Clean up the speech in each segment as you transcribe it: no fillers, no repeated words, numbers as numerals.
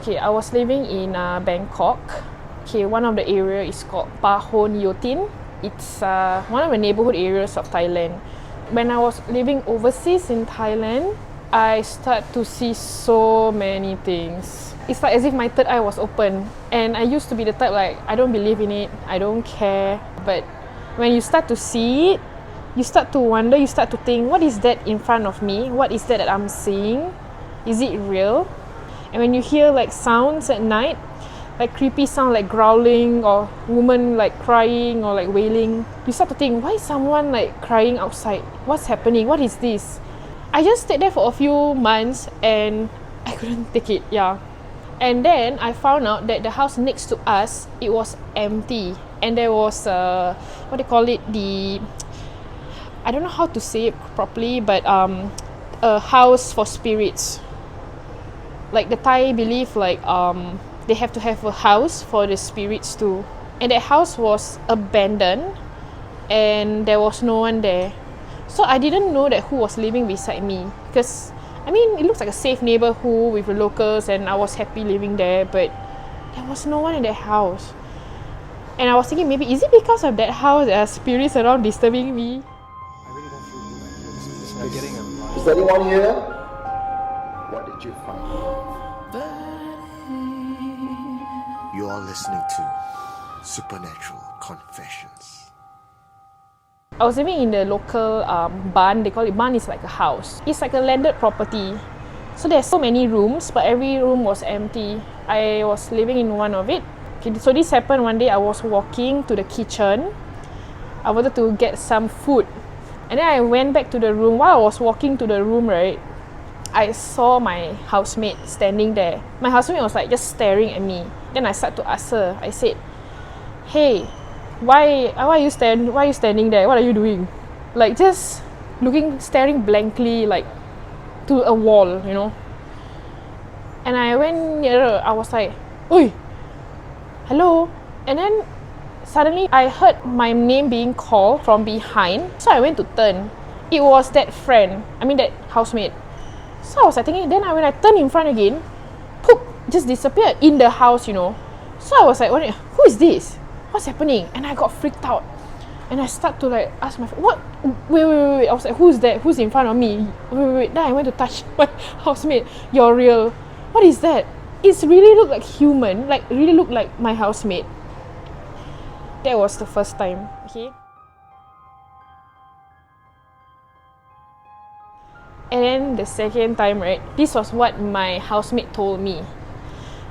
Okay, I was living in Bangkok. Okay, one of the area is called Yotin. It's one of the neighborhood areas of Thailand. When I was living overseas in Thailand, I start to see so many things. It's like as if my third eye was open. And I used to be the type like, I don't believe in it, I don't care. But when you start to see it, you start to wonder, you start to think, what is that in front of me? What is that I'm seeing? Is it real? And when you hear like sounds at night, like creepy sound like growling or woman like crying or like wailing, you start to think, why is someone like crying outside? What's happening? What is this? I just stayed there for a few months and I couldn't take it, yeah. And then I found out that the house next to us, it was empty. And there was what they call it, I don't know how to say it properly, but a house for spirits. Like the Thai believe like they have to have a house for the spirits too. And that house was abandoned and there was no one there. So I didn't know that who was living beside me, because I mean it looks like a safe neighborhood with the locals and I was happy living there, but there was no one in that house. And I was thinking, maybe is it because of that house there are spirits around disturbing me? I really don't feel good like this. I'm getting a lot. Is anyone here? What did you find? You are listening to Supernatural Confessions. I was living in the local barn. They call it barn. Is like a house. It's like a landed property. So there's so many rooms, but every room was empty. I was living in one of it. Okay, so this happened one day. I was walking to the kitchen. I wanted to get some food. And then I went back to the room. While I was walking to the room, right, I saw my housemate standing there. My housemate was like just staring at me. Then I started to ask her. I said, "Hey, why are you standing there? What are you doing?" Like just staring blankly like to a wall, you know. And I went nearer. I was like, "Oi, hello." And then suddenly I heard my name being called from behind. So I went to turn. It was that that housemate. So I was like thinking, then when I turned in front again, poof, just disappeared in the house, you know. So I was like, who is this? What's happening? And I got freaked out. And I start to like ask my friend, what? Wait. I was like, who's that? Who's in front of me? Wait. Then I went to touch my housemate. You're real. What is that? It's really looked like human, like really looked like my housemate. That was the first time, okay? And then the second time, right, this was what my housemate told me.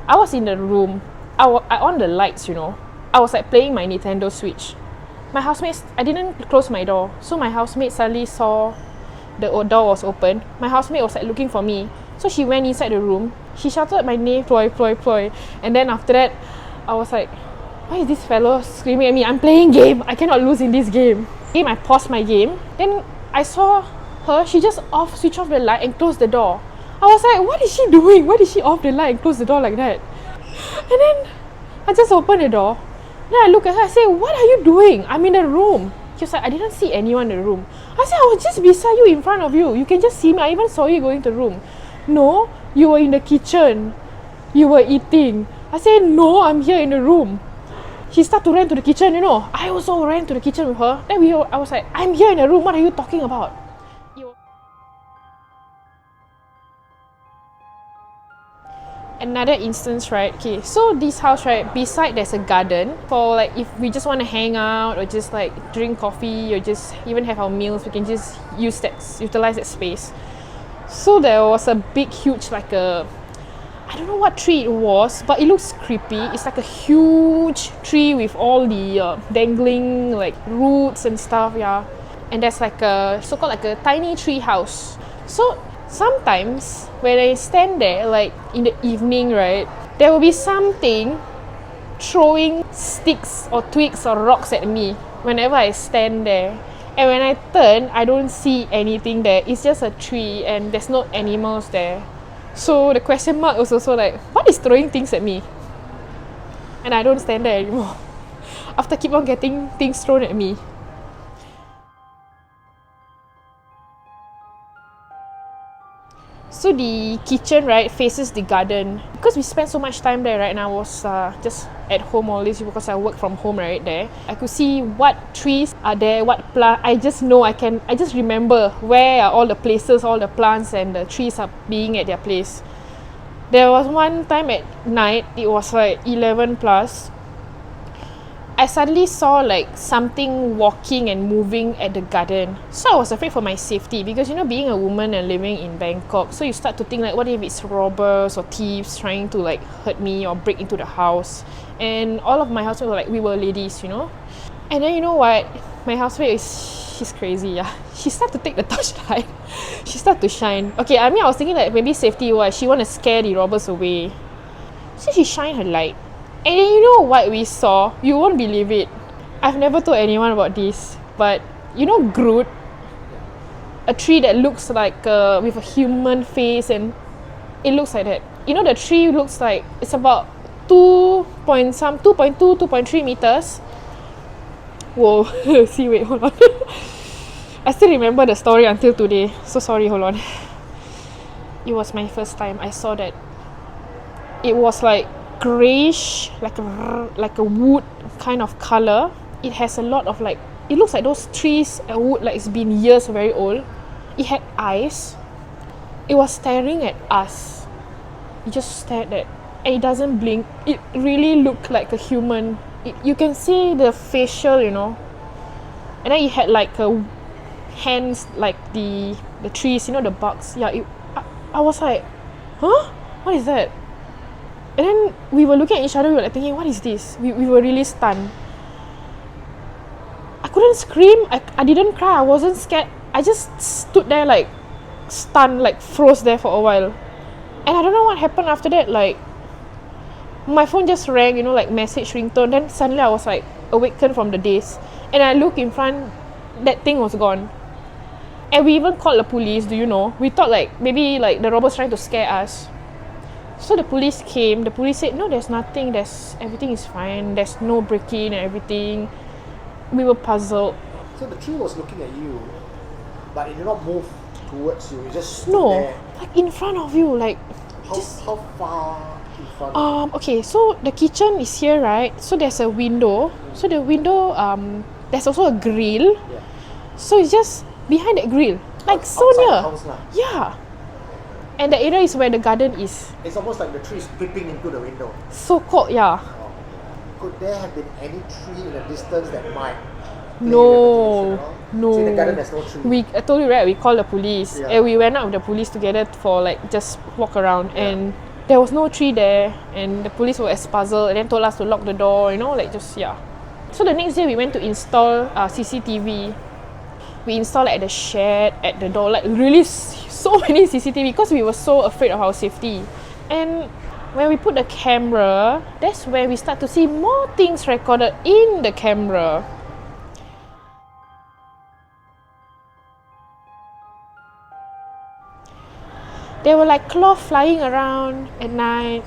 I was in the room. I on the lights, you know. I was like playing my Nintendo Switch. My housemate, I didn't close my door. So my housemate suddenly saw the door was open. My housemate was like looking for me. So she went inside the room. She shouted my name, Ploy. And then after that, I was like, why is this fellow screaming at me? I'm playing game. I cannot lose in this game. I paused my game. Then I saw her. She just switch off the light and close the door. I was like, what is she doing? Why did she off the light and close the door like that? And then I just opened the door. Then I look at her. I say, what are you doing? I'm in the room. She was like, I didn't see anyone in the room. I said, I was just beside you, in front of you. You can just see me. I even saw you going to the room. No, you were in the kitchen. You were eating. I said, no, I'm here in the room. She started to run to the kitchen, you know. I also ran to the kitchen with her. Then I was like, I'm here in the room. What are you talking about? Another instance, right? Okay, so this house, right, beside there's a garden for like if we just want to hang out or just like drink coffee or just even have our meals, we can just utilize that space. So there was a big, huge, like I don't know what tree it was, but it looks creepy. It's like a huge tree with all the dangling like roots and stuff, yeah. And there's like a so-called like a tiny tree house. So sometimes when I stand there, like in the evening, right, there will be something throwing sticks or twigs or rocks at me whenever I stand there. And when I turn, I don't see anything there. It's just a tree and there's no animals there. So the question mark was also like, what is throwing things at me? And I don't stand there anymore. After keep on getting things thrown at me. So the kitchen, right, faces the garden. Because we spent so much time there, right, and I was just at home always because I work from home right there. I could see what trees are there, what plant. I just remember where are all the places, all the plants and the trees are being at their place. There was one time at night, it was like 11 plus. I suddenly saw like something walking and moving at the garden. So I was afraid for my safety because, you know, being a woman and living in Bangkok, so you start to think like, what if it's robbers or thieves trying to like hurt me or break into the house? And all of my housemates were like, we were ladies, you know. And then you know what? My housemate she's crazy, yeah. She started to take the torchlight. She started to shine. Okay, I mean, I was thinking like maybe safety wise, she want to scare the robbers away. So she shined her light. And then you know what we saw? You won't believe it. I've never told anyone about this, but you know Groot? A tree that looks like with a human face, and it looks like that. You know, the tree looks like it's about 2.3 meters. Whoa. See, wait, hold on. I still remember the story until today. So sorry, hold on. It was my first time I saw that. It was like greyish, like a wood kind of color. It has a lot of like, it looks like those trees and wood like it's been years, very old. It had eyes. It was staring at us. It just stared at, and it doesn't blink. It really looked like a human. You can see the facial, you know. And then it had like a hands like the trees, you know, the bugs. Yeah, I was like, huh? What is that? And then we were looking at each other, we were like thinking, what is this? We were really stunned. I couldn't scream, I didn't cry, I wasn't scared. I just stood there like stunned, like froze there for a while. And I don't know what happened after that, like my phone just rang, you know, like message ringtone. Then suddenly I was like awakened from the daze. And I looked in front, that thing was gone. And we even called the police, do you know? We thought like maybe like the robbers trying to scare us. So the police came, the police said, no, there's nothing, everything is fine, there's no break-in and everything. We were puzzled. So the tree was looking at you, but it did not move towards you, it just stood No, there. like in front of you, like... How far in front of you? Okay, so the kitchen is here, right? So there's a window. So the window, there's also a grill. Yeah. So it's just behind that grill. Like so Outside near. the house lah. Yeah. And the area is where the garden is. It's almost like the tree is peeping into the window. So cold, yeah. Could there have been any tree in the distance that might play No, with the condition at all? no. So in the garden there's no tree. I told you, right, we called the police. Yeah. And we went out with the police together for like just walk around. Yeah. And there was no tree there. And the police were as puzzled and then told us to lock the door, you know, like just, yeah. So the next day we went to install CCTV. We installed at the shed, at the door, like really so many CCTV because we were so afraid of our safety. And when we put the camera, that's where we start to see more things recorded in the camera. There were like cloth flying around at night.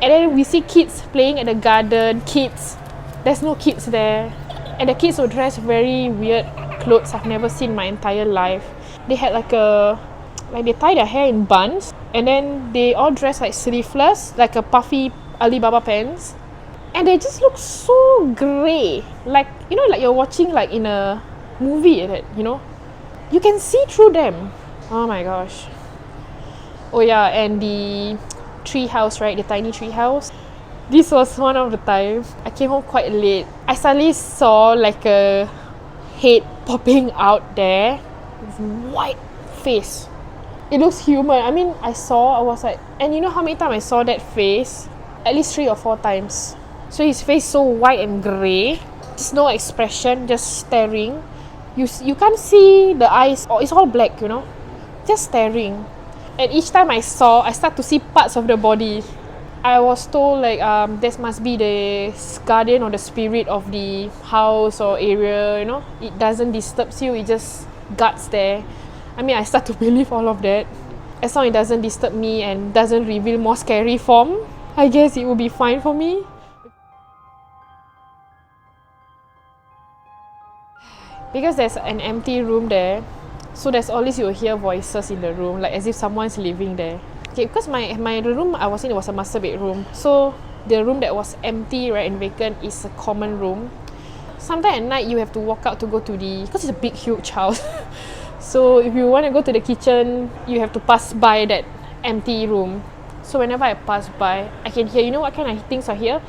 And then we see kids playing at the garden. Kids. There's no kids there. And the kids were dressed very weird clothes I've never seen my entire life. They had like they tie their hair in buns. And then they all dress like sleeveless, like a puffy Alibaba pants. And they just look so grey. Like, you know, like you're watching like in a movie, you know. You can see through them. Oh my gosh. Oh yeah, and the tree house, right? The tiny tree house. This was one of the times I came home quite late. I suddenly saw like a head popping out there with white face. It looks human. I mean, I was like, and you know how many times I saw that face? At least 3 or 4 times. So his face so white and grey, just no expression, just staring. You can't see the eyes, or it's all black, you know, just staring. And each time I start to see parts of the body. I was told like this must be the guardian or the spirit of the house or area, you know. It doesn't disturb you, it just guards there. I mean, I start to believe all of that. As long as it doesn't disturb me and doesn't reveal more scary form, I guess it will be fine for me. Because there's an empty room there, So there's always you'll hear voices in the room, like as if someone's living there. Okay, because my room I was in, it was a master bedroom. So the room that was empty, right, and vacant is a common room. Sometimes at night you have to walk out to go to because it's a big, huge house. So if you want to go to the kitchen, you have to pass by that empty room. So whenever I pass by, I can hear, you know what kind of things I hear?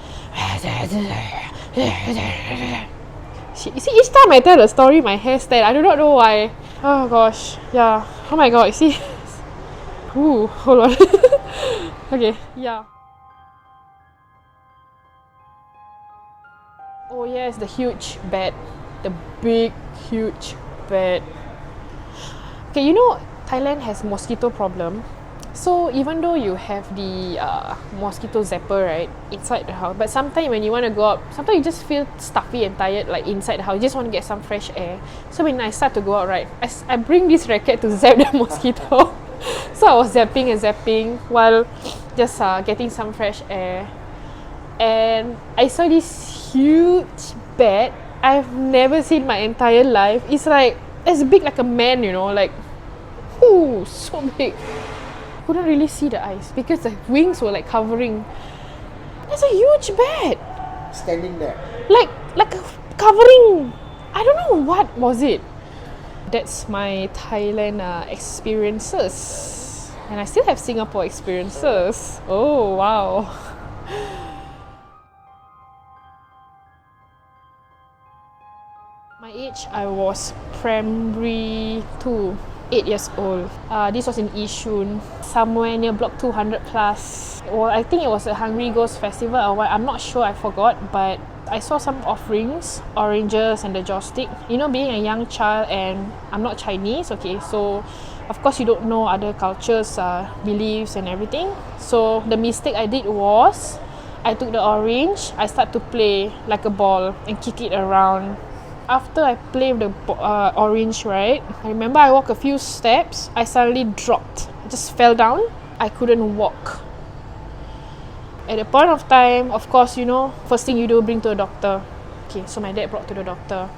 You see, each time I tell the story, my hair stand. I do not know why. Oh gosh, yeah. Oh my god, you see? Ooh, hold on. Okay, yeah. Oh yes, the huge bed. The big, huge bed. Okay, you know, Thailand has mosquito problem. So even though you have the mosquito zapper, right, inside the house, but sometimes when you want to go out, sometimes you just feel stuffy and tired, like inside the house. You just want to get some fresh air. So when I start to go out, right, I bring this racket to zap the mosquito. So I was zapping and zapping while just getting some fresh air. And I saw this huge bed I've never seen my entire life. It's like, as big like a man, you know, like, ooh, so big. Couldn't really see the eyes because the wings were like covering. It's a huge bed. Standing there. Like covering. I don't know what was it. That's my Thailand experiences. And I still have Singapore experiences. Oh, wow. My age, I was primary 2. 8 years old. This was in Yishun, somewhere near block 200 plus. Well, I think it was a Hungry Ghost festival or what, I'm not sure, I forgot, but I saw some offerings, oranges and the joystick. You know, being a young child and I'm not Chinese, okay, so of course you don't know other cultures, beliefs and everything. So the mistake I did was, I took the orange, I start to play like a ball and kick it around. After I played the orange, right, I remember I walked a few steps, I suddenly dropped. I just fell down. I couldn't walk. At the point of time, of course, you know, first thing you do, bring to a doctor. Okay, so my dad brought to the doctor.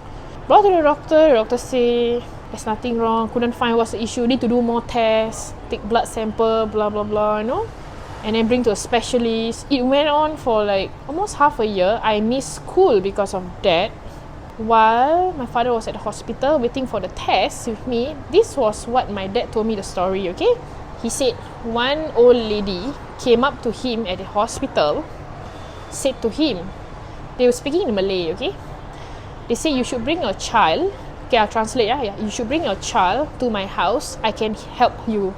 The doctor say, there's nothing wrong, couldn't find what's the issue, need to do more tests, take blood sample, blah, blah, blah, you know. And then bring to a specialist. It went on for like almost half a year. I missed school because of that. While my father was at the hospital waiting for the test with me, this was what my dad told me the story, okay? He said one old lady came up to him at the hospital, said to him, they were speaking in Malay, okay? They say, you should bring your child, okay, I'll translate, yeah, you should bring your child to my house, I can help you.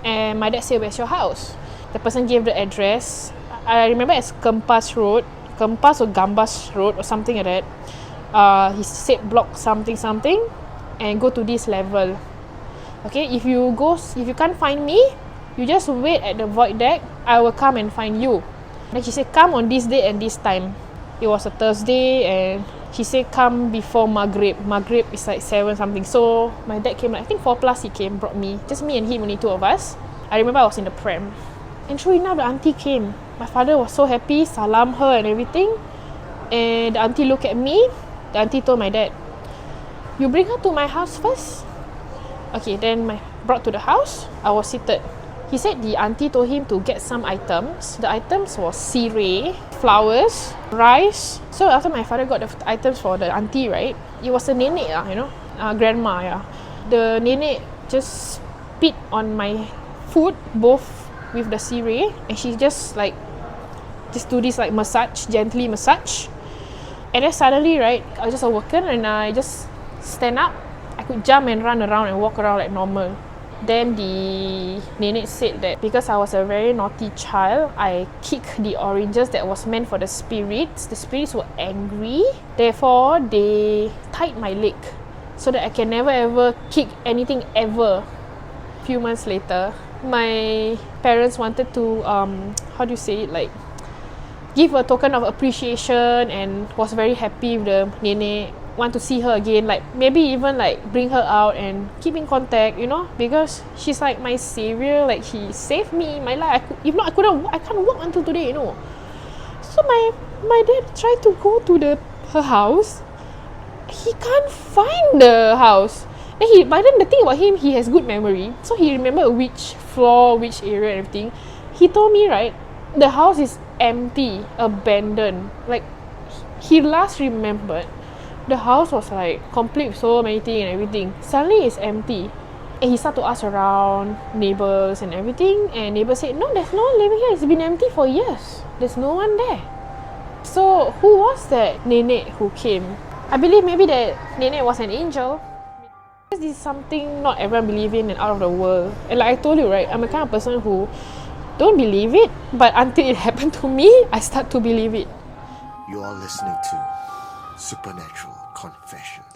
And my dad said, where's your house? The person gave the address. I remember it's Kempas or Gambas Road or something like that. He said block something and go to this level. Okay, if you can't find me, you just wait at the void deck, I will come and find you. Then she said come on this day and this time. It was a Thursday and she said come before Maghrib. Maghrib is like 7 something. So my dad came, like, I think 4 plus he came, brought me. Just me and him, only 2 of us. I remember I was in the pram. And true enough, the auntie came. My father was so happy, salam her and everything. And the auntie looked at me. The auntie told my dad, you bring her to my house first? Okay, then brought to the house. I was seated. He said the auntie told him to get some items. The items was sirih, flowers, rice. So after my father got the items for the auntie, right, it was a nenek, you know, grandma, yeah. The nenek just spit on my foot, both with the sirih, and she just do this like massage, gently massage. And then suddenly, right, I was just awoken and I just stand up. I could jump and run around and walk around like normal. Then the nenek said that because I was a very naughty child, I kicked the oranges that was meant for the spirits. The spirits were angry. Therefore, they tied my leg so that I can never ever kick anything ever. A few months later, my parents wanted to, give a token of appreciation and was very happy with the nenek. Want to see her again, like maybe even like bring her out and keep in contact, you know, because she's like my savior, like she saved me, my life. I can't walk until today, you know. So my dad tried to go to her house. He can't find the house. But then the thing about him, he has good memory. So he remember which floor, which area, and everything. He told me, right, the house is empty, abandoned. Like, he last remembered the house was like complete with so many things and everything. Suddenly it's empty. And he started to ask around neighbors and everything. And neighbors said, no, there's no one living here. It's been empty for years. There's no one there. So who was that nenek who came? I believe maybe that nenek was an angel. This is something not everyone believe in and out of the world. And like I told you, right, I'm the kind of person who don't believe it, but until it happened to me, I start to believe it. You are listening to Supernatural Confessions.